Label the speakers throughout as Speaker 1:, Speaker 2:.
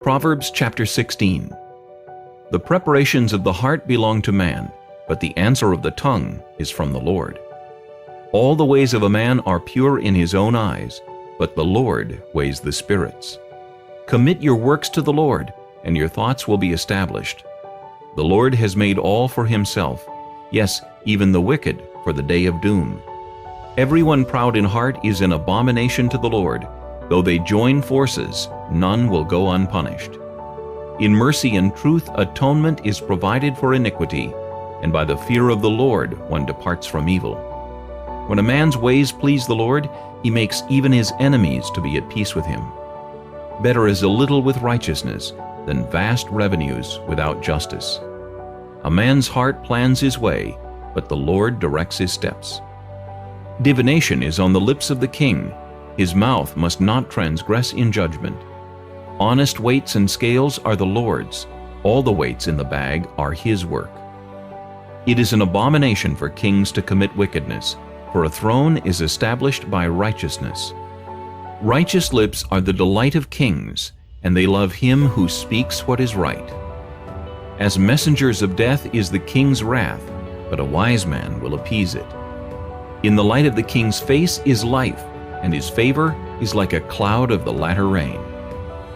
Speaker 1: Proverbs chapter 16. The preparations of the heart belong to man, but the answer of the tongue is from the Lord. All the ways of a man are pure in his own eyes, but the Lord weighs the spirits. Commit your works to the Lord, and your thoughts will be established. The Lord has made all for himself, yes, even the wicked for the day of doom. Everyone proud in heart is an abomination to the Lord. Though they join forces, none will go unpunished. In mercy and truth atonement is provided for iniquity, and by the fear of the Lord one departs from evil. When a man's ways please the Lord, he makes even his enemies to be at peace with him. Better is a little with righteousness than vast revenues without justice. A man's heart plans his way, but the Lord directs his steps. Divination is on the lips of the king. His mouth must not transgress in judgment. Honest weights and scales are the Lord's. All the weights in the bag are his work. It is an abomination for kings to commit wickedness, for a throne is established by righteousness. Righteous lips are the delight of kings, and they love him who speaks what is right. As messengers of death is the king's wrath, but a wise man will appease it. In the light of the king's face is life, and his favor is like a cloud of the latter rain.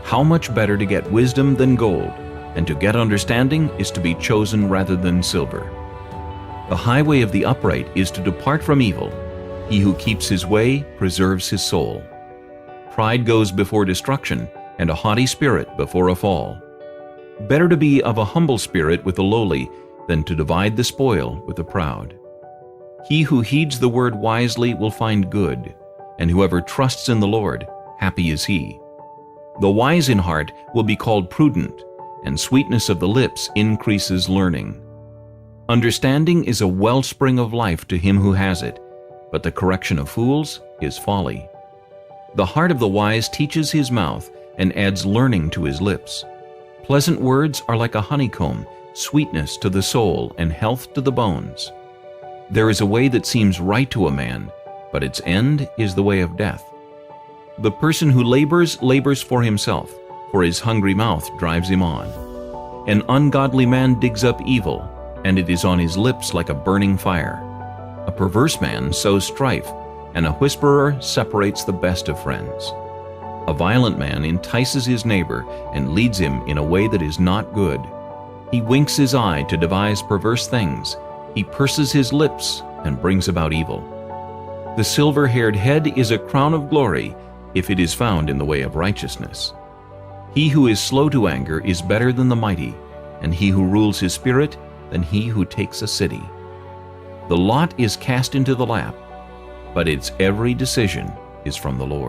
Speaker 1: How much better to get wisdom than gold, and to get understanding is to be chosen rather than silver. The highway of the upright is to depart from evil. He who keeps his way preserves his soul. Pride goes before destruction, and a haughty spirit before a fall. Better to be of a humble spirit with the lowly than to divide the spoil with the proud. He who heeds the word wisely will find good, and whoever trusts in the Lord, happy is he. The wise in heart will be called prudent, and sweetness of the lips increases learning. Understanding is a wellspring of life to him who has it, but the correction of fools is folly. The heart of the wise teaches his mouth and adds learning to his lips. Pleasant words are like a honeycomb, sweetness to the soul and health to the bones. There is a way that seems right to a man, but its end is the way of death. The person who labors for himself, for his hungry mouth drives him on. An ungodly man digs up evil, and it is on his lips like a burning fire. A perverse man sows strife, and a whisperer separates the best of friends. A violent man entices his neighbor and leads him in a way that is not good. He winks his eye to devise perverse things. He purses his lips and brings about evil. The silver-haired head is a crown of glory if it is found in the way of righteousness. He who is slow to anger is better than the mighty, and he who rules his spirit than he who takes a city. The lot is cast into the lap, but its every decision is from the Lord.